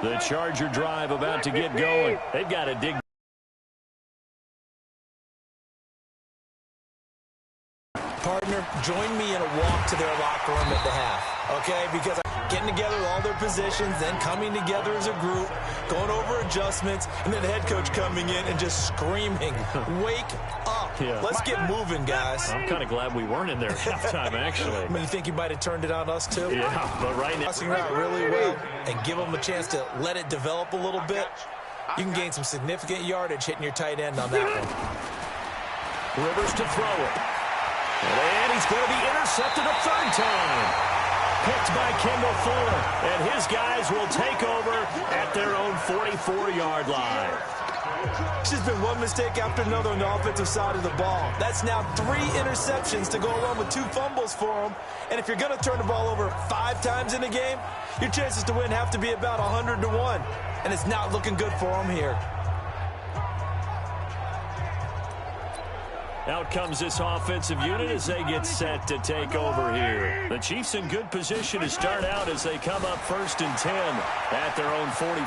The Charger drive about to get going. They've got to dig. Partner, join me in a walk to their locker room at the half, okay? Because getting together with all their positions, then coming together as a group, going over adjustments, and then the head coach coming in and just screaming, wake up. Yeah. Let's get moving, guys. I'm kind of glad we weren't in there at halftime, actually. I mean, you think you might have turned it on us, too? Yeah, but right now. Passing out really well and give them a chance to let it develop a little bit. You can gain some significant yardage hitting your tight end on that one. Rivers to throw it. And he's going to be intercepted a third time. Picked by Kendall Fuller. And his guys will take over at their own 44-yard line. It's just been one mistake after another on the offensive side of the ball. That's now 3 interceptions to go along with 2 fumbles for him. And if you're going to turn the ball over 5 times in a game, your chances to win have to be about 100 to 1. And it's not looking good for him here. Out comes this offensive unit as they get set to take over here. The Chiefs in good position to start out as they come up 1st and 10 at their own 44.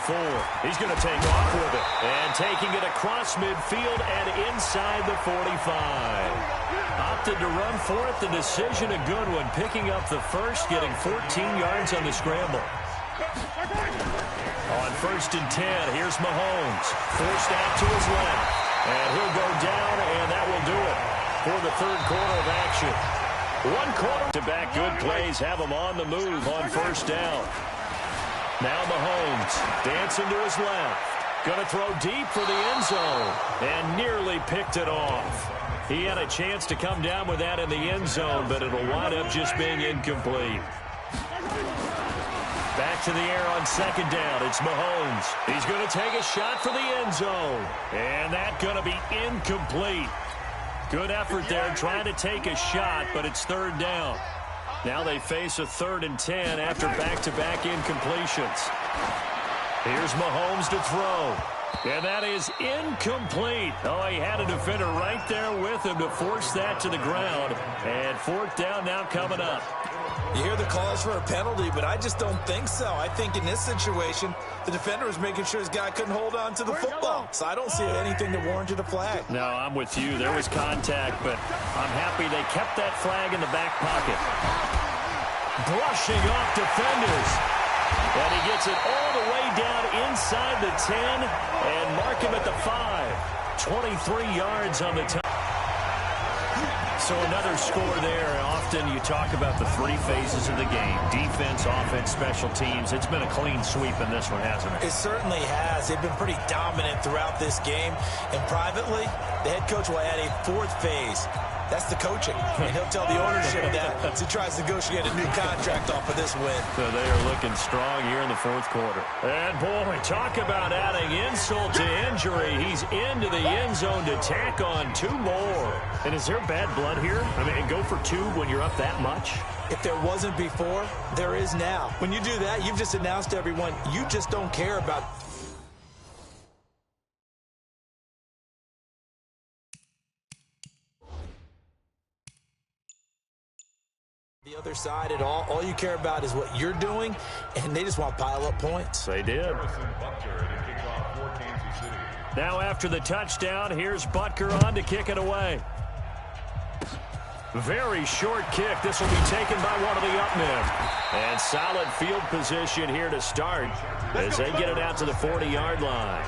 He's going to take off with it. And taking it across midfield and inside the 45. Opted to run for it. The decision a good one. Picking up the first, getting 14 yards on the scramble. On 1st and 10, here's Mahomes. Forced out to his left. And he'll go down, and that will do it for the 3rd quarter of action. 1 quarter to back good plays, have him on the move on 1st down. Now Mahomes dancing to his left. Going to throw deep for the end zone, and nearly picked it off. He had a chance to come down with that in the end zone, but it'll wind up just being incomplete. Back to the air on 2nd down. It's Mahomes. He's going to take a shot for the end zone. And that's going to be incomplete. Good effort there trying to take a shot, but it's 3rd down. Now they face a 3rd and 10 after back-to-back incompletions. Here's Mahomes to throw. And that is incomplete. Oh, he had a defender right there with him to force that to the ground. And 4th down now coming up. You hear the calls for a penalty, but I just don't think so. I think in this situation, the defender was making sure his guy couldn't hold on to the football. So I don't see anything that warranted a flag. No, I'm with you. There was contact, but I'm happy they kept that flag in the back pocket. Brushing off defenders. And he gets it all the way down inside the 10 and mark him at the 5. 23 yards on the time. So another score there. Often you talk about the 3 phases of the game. Defense, offense, special teams. It's been a clean sweep in this one, hasn't it? It certainly has. They've been pretty dominant throughout this game. And privately, the head coach will add a 4th phase. That's the coaching. And he'll tell the ownership that as he tries to negotiate a new contract off of this win. So they are looking strong here in the 4th quarter. And, boy, talk about adding insult to injury. He's into the end zone to tack on 2 more. And is there bad blood here? I mean, go for 2 when you're up that much? If there wasn't before, there is now. When you do that, you've just announced to everyone you just don't care about the other side at all. All you care about is what you're doing, and they just want to pile up points. They did. Now after the touchdown, here's Butker on to kick it away. Very short kick. This will be taken by one of the up men. And solid field position here to start as they get it out to the 40-yard line.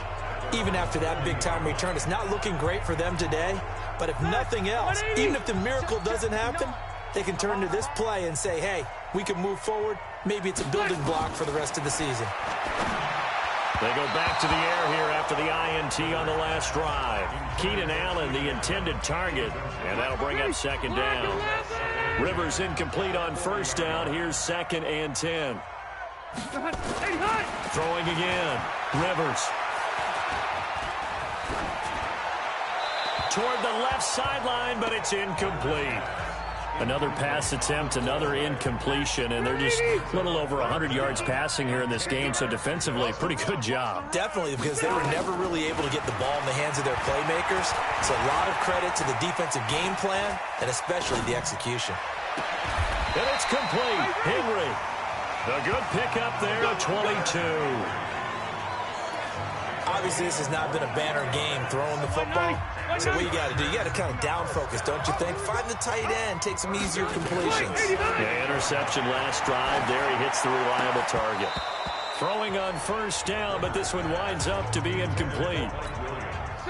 Even after that big-time return, it's not looking great for them today. But if nothing else, even if the miracle doesn't happen, they can turn to this play and say, hey, we can move forward. Maybe it's a building block for the rest of the season. They go back to the air here after the INT on the last drive. Keenan Allen, the intended target, and that'll bring up 2nd down. Rivers incomplete on 1st down. Here's 2nd and 10. Throwing again. Rivers. Toward the left sideline, but it's incomplete. Another pass attempt, another incompletion, and they're just a little over 100 yards passing here in this game, so defensively, pretty good job. Definitely, because they were never really able to get the ball in the hands of their playmakers. So a lot of credit to the defensive game plan, and especially the execution. And it's complete. Henry, a good pickup there, 22. Obviously, this has not been a banner game throwing the football. So what you got to do, you got to kind of down focus, don't you think? Find the tight end, take some easier completions. Yeah, interception last drive. There he hits the reliable target. Throwing on first down, but this one winds up to be incomplete.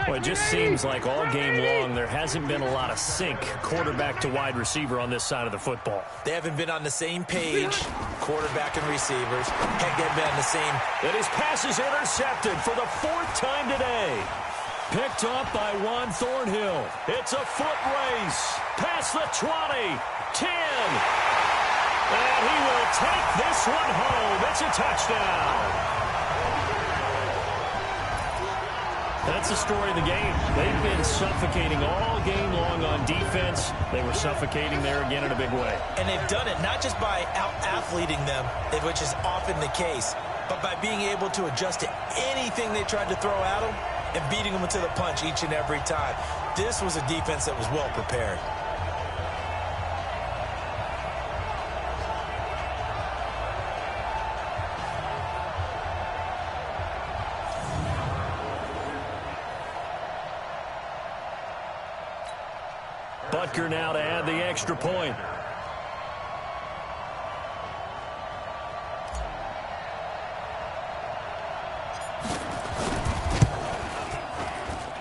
Well, it just seems like all game long there hasn't been a lot of sync quarterback to wide receiver on this side of the football. They haven't been on the same page, quarterback and receivers. Heck, they've been on the same. And his pass is intercepted for the 4th time today. Picked up by Juan Thornhill. It's a foot race. Past the 20, 10. And he will take this one home. It's a touchdown. That's the story of the game. They've been suffocating all game long on defense. They were suffocating there again in a big way. And they've done it not just by out-athleting them, which is often the case, but by being able to adjust to anything they tried to throw at them and beating them to the punch each and every time. This was a defense that was well prepared. Butker now to add the extra point.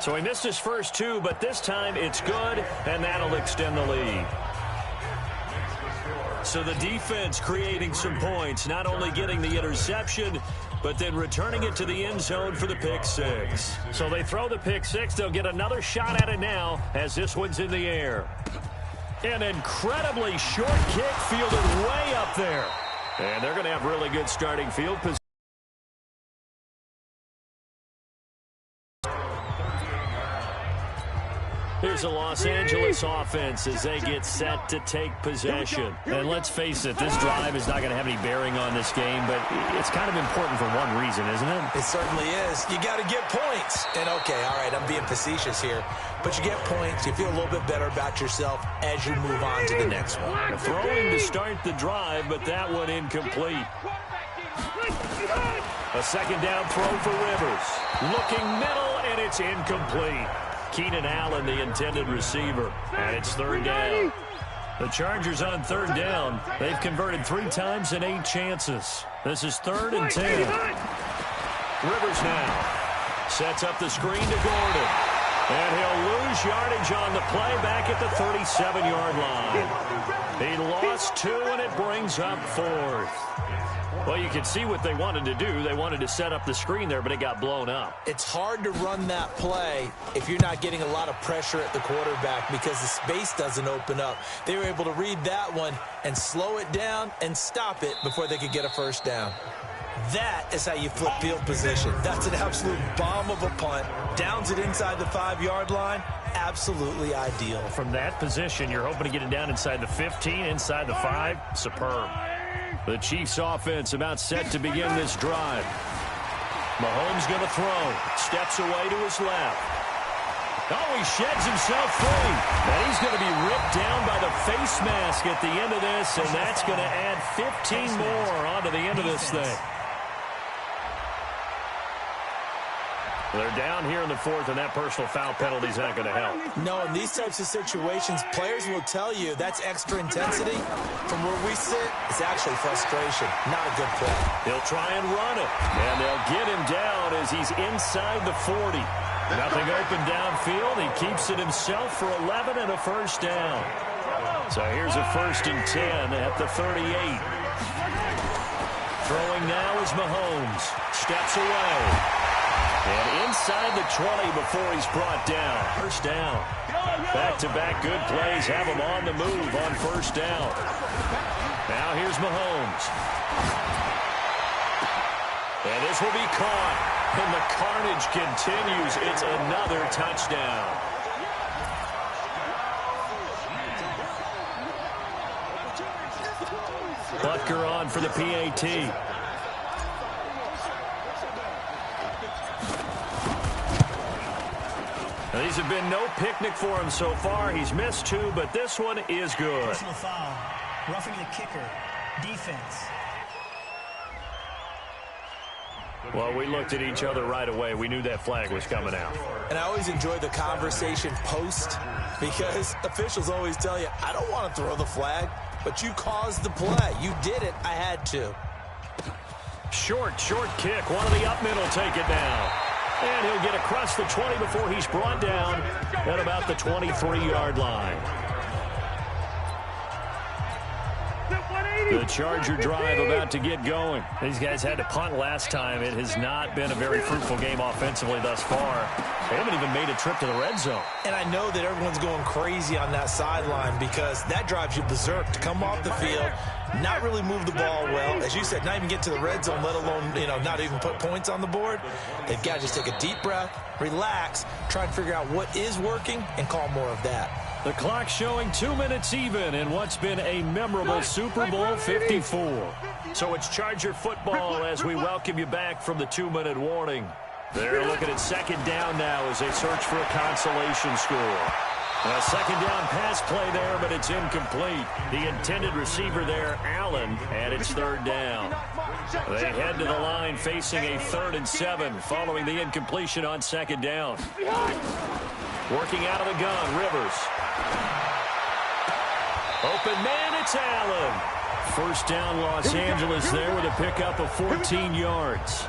So he missed his first 2, but this time it's good, and that'll extend the lead. So the defense creating some points, not only getting the interception, but then returning it to the end zone for the pick 6. So they throw the pick 6. They'll get another shot at it now as this one's in the air. An incredibly short kick fielded way up there. And they're going to have really good starting field position. Here's a Los Angeles offense as they get set to take possession. And let's face it, this drive is not going to have any bearing on this game, but it's kind of important for one reason, isn't it? It certainly is. You got to get points. And, okay, all right, I'm being facetious here, but you get points. You feel a little bit better about yourself as you move on to the next one. Throwing to start the drive, but that one incomplete. A second down throw for Rivers. Looking middle, and it's incomplete. Keenan Allen, the intended receiver, and it's 3rd down. The Chargers on 3rd down. They've converted 3 times in 8 chances. This is 3rd and 10. Rivers now sets up the screen to Gordon. And he'll lose yardage on the play back at the 37-yard line. He lost 2, and it brings up 4th. Well, you can see what they wanted to do. They wanted to set up the screen there, but it got blown up. It's hard to run that play if you're not getting a lot of pressure at the quarterback because the space doesn't open up. They were able to read that one and slow it down and stop it before they could get a first down. That is how you flip field position. That's an absolute bomb of a punt. Downs it inside the 5-yard line. Absolutely ideal. From that position, you're hoping to get it down inside the 15, inside the 5. Superb. The Chiefs offense about set to begin this drive. Mahomes going to throw. Steps away to his left. Oh, he sheds himself free. And he's going to be ripped down by the face mask at the end of this, and that's going to add 15 more onto the end of this thing. They're down here in the 4th, and that personal foul penalty is not going to help. No, in these types of situations, players will tell you that's extra intensity. From where we sit, it's actually frustration, not a good play. They'll try and run it, and they'll get him down as he's inside the 40. Nothing open downfield. He keeps it himself for 11 and a first down. So here's a 1st and 10 at the 38. Throwing now is Mahomes. Steps away. And inside the 20 before he's brought down. First down. Back-to-back good plays have him on the move on first down. Now here's Mahomes. And this will be caught. And the carnage continues. It's another touchdown. Butker on for the PAT. These have been no picnic for him so far. He's missed 2, but this one is good. Personal foul. Roughing the kicker. Defense. Well, we looked at each other right away. We knew that flag was coming out. And I always enjoy the conversation post because officials always tell you, I don't want to throw the flag, but you caused the play. You did it. I had to. Short kick. One of the up men will take it down. And he'll get across the 20 before he's brought down at about the 23-yard line. The Charger drive about to get going. These guys had to punt last time. It has not been a very fruitful game offensively thus far. They haven't even made a trip to the red zone. And I know that everyone's going crazy on that sideline because that drives you berserk to come off the field, not really move the ball well. As you said, not even get to the red zone, let alone, not even put points on the board. They've got to just take a deep breath, relax, try and figure out what is working, and call more of that. The clock showing 2 minutes even in what's been a memorable Super Bowl 54. So it's Charger football as we welcome you back from the 2-minute warning. They're looking at second down now as they search for a consolation score. A second down pass play there, but it's incomplete. The intended receiver there, Allen, and it's third down. They head to the line facing a 3rd and 7 following the incompletion on second down. Working out of the gun, Rivers. Open man, it's Allen. First down, Los Angeles there with a pickup of 14 yards.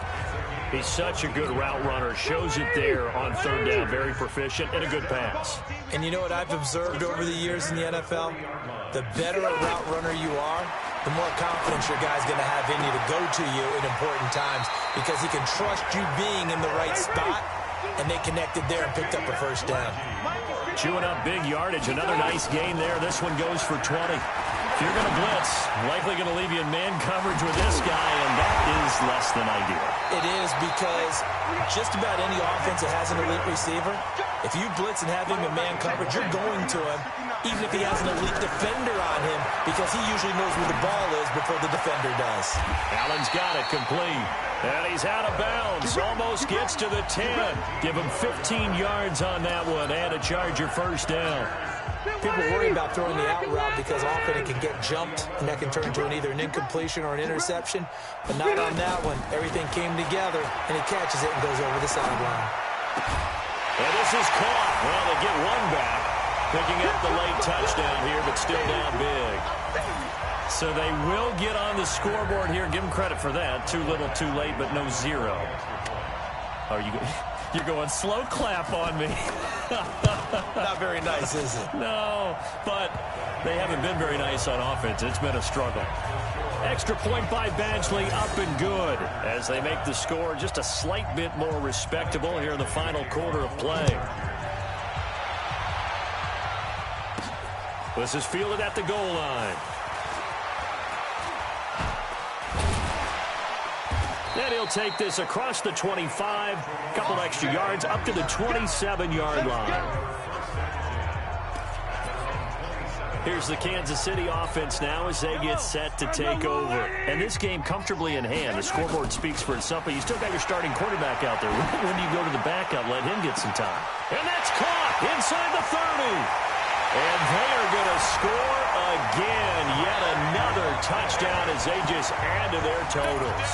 He's such a good route runner. Shows it there on third down. Very proficient and a good pass. And you know what I've observed over the years in the NFL? The better a route runner you are, the more confidence your guy's going to have in you to go to you in important times because he can trust you being in the right spot, and they connected there and picked up a first down. Chewing up big yardage. Another nice gain there. This one goes for 20. If you're going to blitz, likely going to leave you in man coverage with this guy, and that is less than ideal. It is because just about any offense that has an elite receiver, if you blitz and have him in man coverage, you're going to him, even if he has an elite defender on him, because he usually knows where the ball is before the defender does. Allen's got it complete. And he's out of bounds. Almost gets to the 10. Give him 15 yards on that one and a Charger first down. People worry about throwing the out route because often it can get jumped, and that can turn into either an incompletion or an interception. But not on that one. Everything came together, and he catches it and goes over the sideline. And this is caught. Well, they get one back. Picking up the late touchdown here, but still down big. So they will get on the scoreboard here. Give them credit for that. Too little, too late, but no zero. Are you... You're going slow clap on me. Not very nice, is it? No, but they haven't been very nice on offense. It's been a struggle. Extra point by Badgley, up and good as they make the score just a slight bit more respectable here in the final quarter of play. This is fielded at the goal line. And he'll take this across the 25, couple extra yards, up to the 27-yard line. Here's the Kansas City offense now as they get set to take over. And this game comfortably in hand. The scoreboard speaks for itself, but you still got your starting quarterback out there. When do you go to the backup, let him get some time? And that's caught inside the 30. And they are going to score again. Yet another touchdown as they just add to their totals.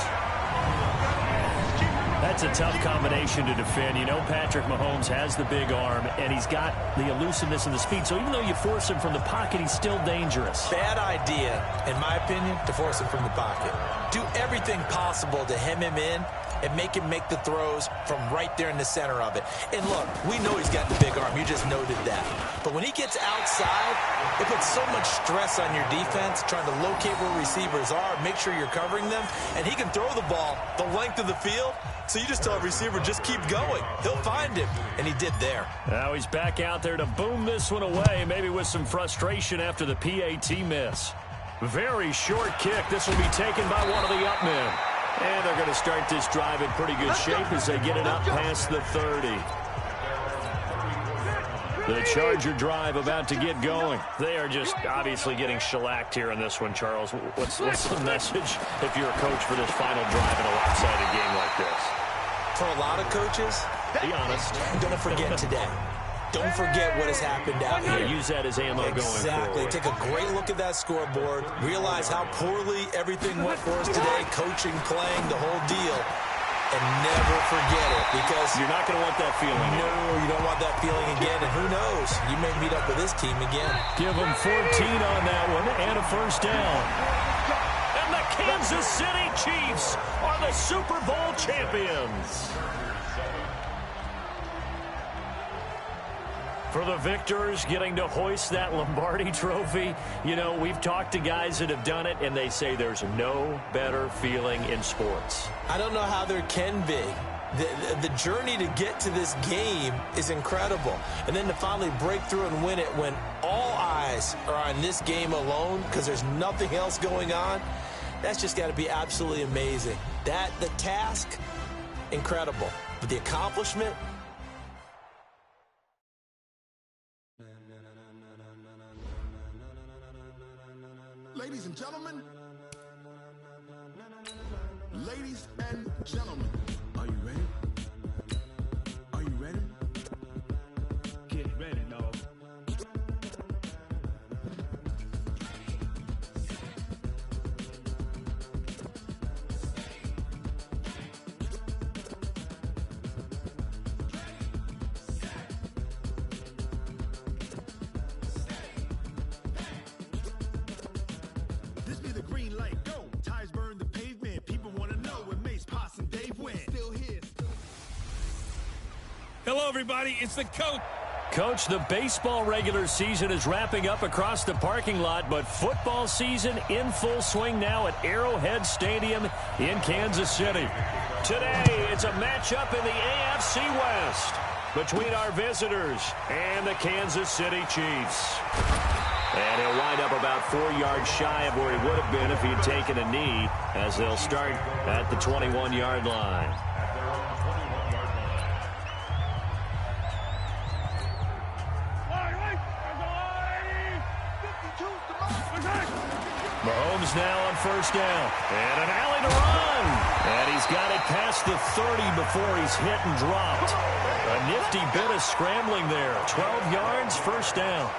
That's a tough combination to defend. You know Patrick Mahomes has the big arm, and he's got the elusiveness and the speed. So even though you force him from the pocket, he's still dangerous. Bad idea, in my opinion, to force him from the pocket. Do everything possible to hem him in and make him make the throws from right there in the center of it. And look, we know he's got the big arm. You just noted that. But when he gets outside, it puts so much stress on your defense trying to locate where receivers are, make sure you're covering them, and he can throw the ball the length of the field. So you just tell a receiver, just keep going. He'll find him, and he did there. Now he's back out there to boom this one away, maybe with some frustration after the PAT miss. Very short kick. This will be taken by one of the up men. And they're going to start this drive in pretty good shape as they get it up past the 30. The Charger drive about to get going. They are just obviously getting shellacked here in this one, Charles. What's the message if you're a coach for this final drive in a lopsided game like this? For a lot of coaches, be honest. Don't forget today. Don't forget what has happened out here. Use that as ammo going forward. Exactly. Take a great look at that scoreboard. Realize how poorly everything went for us today. Coaching, playing, the whole deal. and never forget it, because you're not going to want that feeling. No, you don't want that feeling again, and who knows? You may meet up with this team again. Give them 14 on that one and a first down. And the Kansas City Chiefs are the Super Bowl champions. For the victors getting to hoist that Lombardi trophy, you know, we've talked to guys that have done it, and they say there's no better feeling in sports. I don't know how there can be. The journey to get to this game is incredible. And then to finally break through and win it when all eyes are on this game alone because there's nothing else going on, that's just got to be absolutely amazing. The task, incredible. But the accomplishment, ladies and gentlemen, are you ready? Are you ready? Get ready, dog. This be the green light, go. Tires burn the pavement. People want to know when Mace, Poss, and Dave win. Still here. Hello, everybody. It's the coach. Coach, the baseball regular season is wrapping up across the parking lot, but football season in full swing now at Arrowhead Stadium in Kansas City. Today, it's a matchup in the AFC West between our visitors and the Kansas City Chiefs. And he'll wind up about 4 yards shy of where he would have been if he had taken a knee, as they'll start at the 21-yard line. Mahomes now on first down. And an alley to run. And he's got it past the 30 before he's hit and dropped. A nifty bit of scrambling there. 12 yards, first down.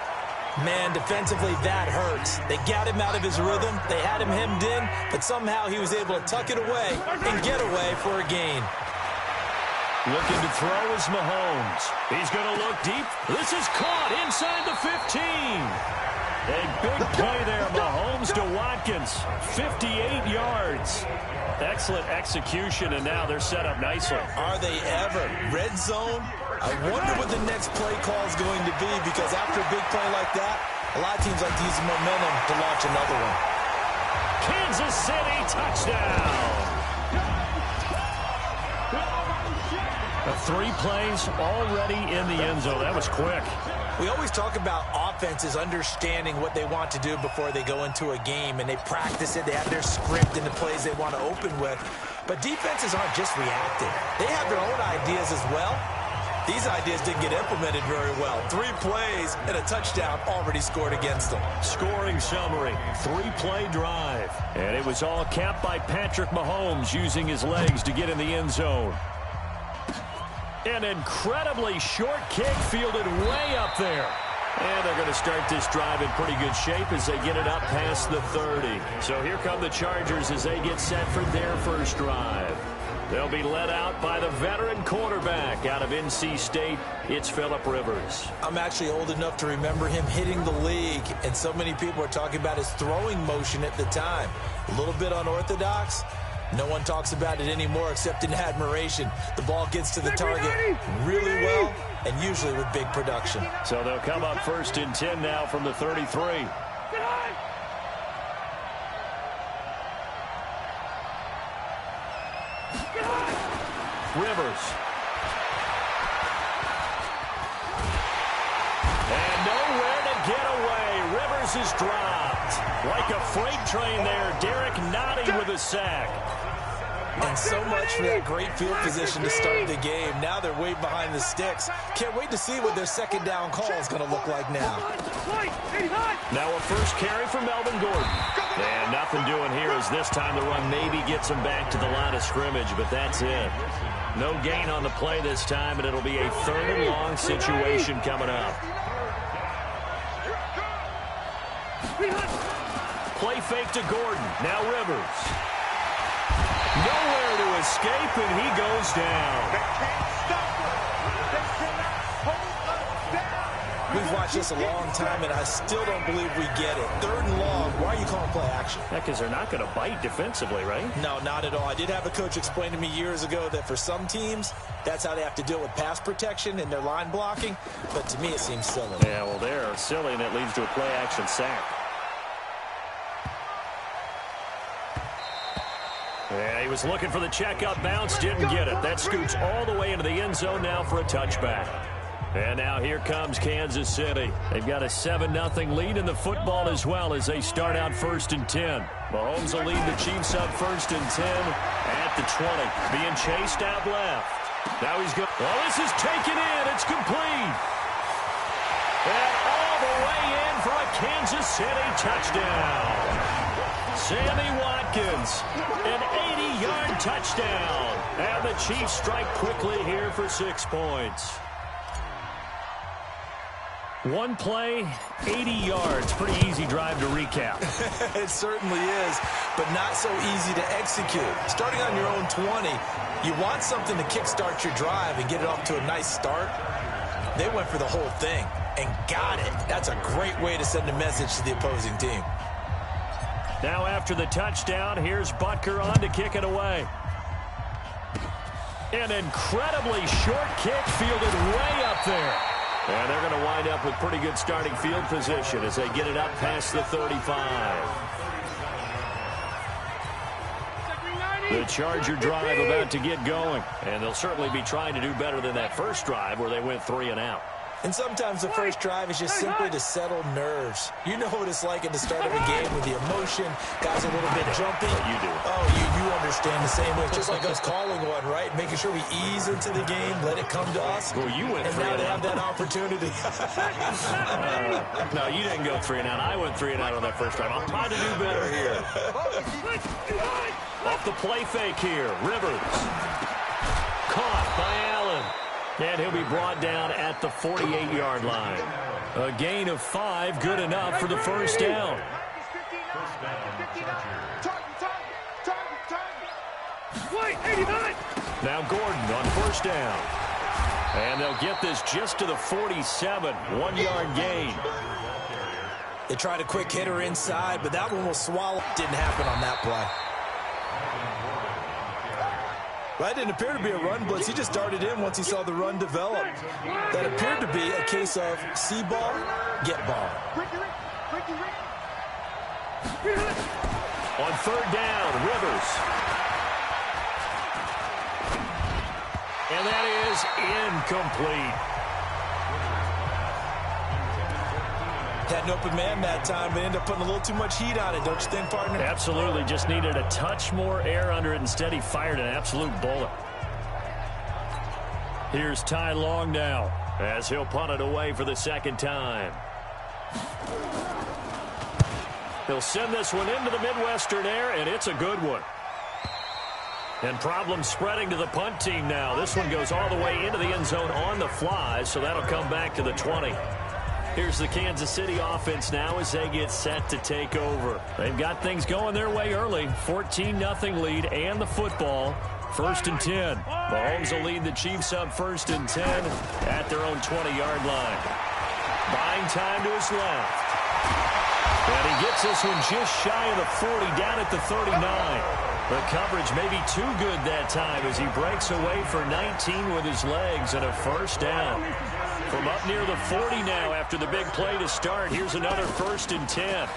man, defensively that hurts. They got him out of his rhythm. They had him hemmed in, but somehow he was able to tuck it away and get away for a gain. Looking to throw is Mahomes. He's going to look deep. This is caught inside the 15. A big play there, Mahomes to Watkins. 58 yards. Excellent execution, and now they're set up nicely. Are they ever? Red zone? I wonder what the next play call is going to be, because after a big play like that, a lot of teams like to use the momentum to launch another one. Kansas City touchdown. 3 plays already in the end zone. That was quick. We always talk about offenses understanding what they want to do before they go into a game, and they practice it. They have their script and the plays they want to open with. But defenses aren't just reactive. They have their own ideas as well. These ideas didn't get implemented very well. 3 plays and a touchdown already scored against them. Scoring summary, 3-play drive. And it was all capped by Patrick Mahomes using his legs to get in the end zone. An incredibly short kick fielded way up there. And they're going to start this drive in pretty good shape as they get it up past the 30. So here come the Chargers as they get set for their first drive. They'll be led out by the veteran quarterback out of NC State. It's Phillip Rivers. I'm actually old enough to remember him hitting the league, and so many people are talking about his throwing motion at the time. A little bit unorthodox. No one talks about it anymore except in admiration. The ball gets to the target really well and usually with big production. So they'll come up 1st and 10 now from the 33. Rivers. And nowhere to get away. Rivers is dropped. Like a freight train there. Derek Nottie with a sack. And so much for that great field position to start the game. Now they're way behind the sticks. Can't wait to see what their second down call is going to look like now. Now a first carry for Melvin Gordon. And nothing doing here as this time the run maybe gets him back to the line of scrimmage, but that's it. No gain on the play this time, and it'll be a 3rd and long situation coming up. Play fake to Gordon. Now Rivers. Nowhere to escape, and he goes down. They can't stop us. They cannot hold us down. We've watched this a long time, and I still don't believe we get it. 3rd and long. Why are you calling play action? Because they're not going to bite defensively, right? No, not at all. I did have a coach explain to me years ago that for some teams, that's how they have to deal with pass protection and their line blocking. But to me, it seems silly. Yeah, well, they're silly, and it leads to a play-action sack. Yeah, he was looking for the check-up bounce, didn't get it. That scoots all the way into the end zone now for a touchback. And now here comes Kansas City. They've got a 7-0 lead in the football as well as they start out 1st and 10. Mahomes will lead the Chiefs up 1st and 10 at the 20. Being chased out left. Now he's going. Well, this is taken in. It's complete. And all the way in for a Kansas City touchdown. Sammy Watkins, an 80-yard touchdown. And the Chiefs strike quickly here for 6 points. One play, 80 yards. Pretty easy drive to recap. It certainly is, but not so easy to execute. Starting on your own 20, you want something to kickstart your drive and get it off to a nice start. They went for the whole thing and got it. That's a great way to send a message to the opposing team. Now after the touchdown, here's Butker on to kick it away. An incredibly short kick fielded way up there. And they're going to wind up with pretty good starting field position as they get it up past the 35. The Charger drive about to get going. And they'll certainly be trying to do better than that first drive where they went 3 and out. And sometimes the first drive is just simply to settle nerves. You know what it's like at the start of a game with the emotion, guys a little bit jumpy. You do. Oh, you understand the same way. It's just like us calling one, right? Making sure we ease into the game, let it come to us. Well, you went and 3 now and they out. have that opportunity. No, you didn't go 3 and out. I went 3 and out on that first drive. I'm trying to do better here. Off the play fake here. Rivers. Caught by Allen. And he'll be brought down at the 48-yard line. A gain of 5, good enough for the first down. Now Gordon on first down. And they'll get this just to the 47, 1-yard gain. They tried a quick hitter inside, but that one will swallow. Didn't happen on that play. That didn't appear to be a run blitz. He just darted in once he saw the run develop. That appeared to be a case of see ball, get ball. On third down, Rivers. And that is incomplete. Had an open man that time, but ended up putting a little too much heat on it, don't you think, partner? Absolutely. Just needed a touch more air under it. Instead, he fired an absolute bullet. Here's Ty Long now as he'll punt it away for the second time. He'll send this one into the Midwestern air, and it's a good one. And problems spreading to the punt team now. This one goes all the way into the end zone on the fly, so that'll come back to the 20. Here's the Kansas City offense now as they get set to take over. They've got things going their way early. 14-0 lead and the football. 1st and 10. Mahomes will lead the Chiefs up 1st and 10 at their own 20-yard line. Buying time to his left. And he gets this one just shy of the 40, down at the 39. The coverage may be too good that time as he breaks away for 19 with his legs and a first down. From up near the 40 now after the big play to start. Here's another 1st and 10.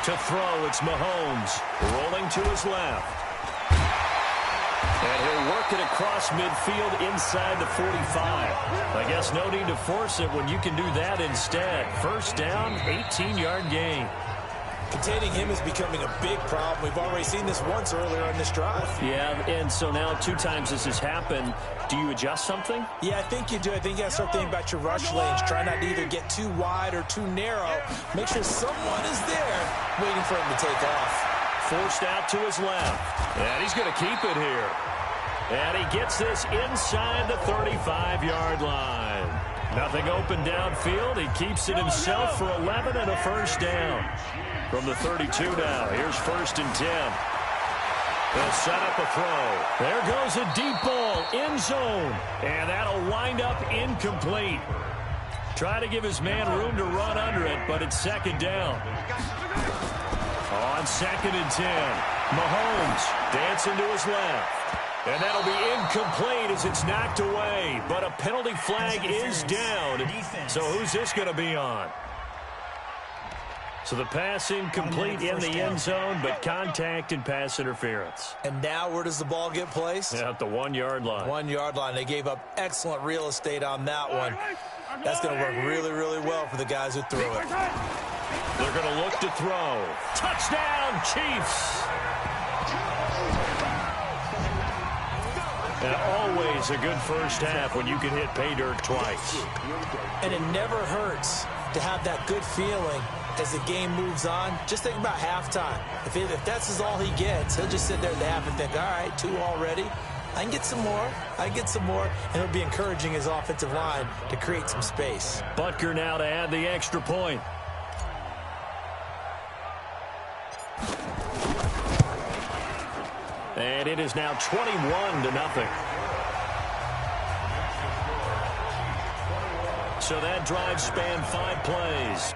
To throw, it's Mahomes rolling to his left. And he'll work it across midfield inside the 45. I guess no need to force it when you can do that instead. First down, 18-yard gain. Containing him is becoming a big problem. We've already seen this once earlier on this drive. Yeah, and so now 2 times this has happened. Do you adjust something? Yeah, I think you do. I think you got to start thinking about your rush lanes. Try not to either get too wide or too narrow. Make sure someone is there waiting for him to take off. Forced out to his left. And he's going to keep it here. And he gets this inside the 35-yard line. Nothing open downfield. He keeps it himself for 11 and a first down. From the 32 now, here's 1st and 10. They'll set up a throw. There goes a deep ball, end zone. And that'll wind up incomplete. Try to give his man room to run under it, but it's second down. On 2nd and 10, Mahomes dancing to his left. And that'll be incomplete as it's knocked away. But a penalty flag is down. So who's this going to be on? So the pass incomplete in the end zone, but contact and pass interference. And now where does the ball get placed? At the 1-yard line. 1-yard line. They gave up excellent real estate on that one. That's going to work really, really well for the guys who threw it. They're going to look to throw. Touchdown, Chiefs! And always a good first half when you can hit pay dirt twice. And it never hurts to have that good feeling as the game moves on. Just think about halftime. If that's all he gets, he'll just sit there at the half and think, all right, 2 already. I can get some more. I can get some more. And it'll be encouraging his offensive line to create some space. Butker now to add the extra point. And it is now 21-0. So that drive spanned 5 plays.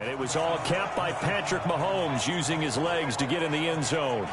And it was all capped by Patrick Mahomes using his legs to get in the end zone.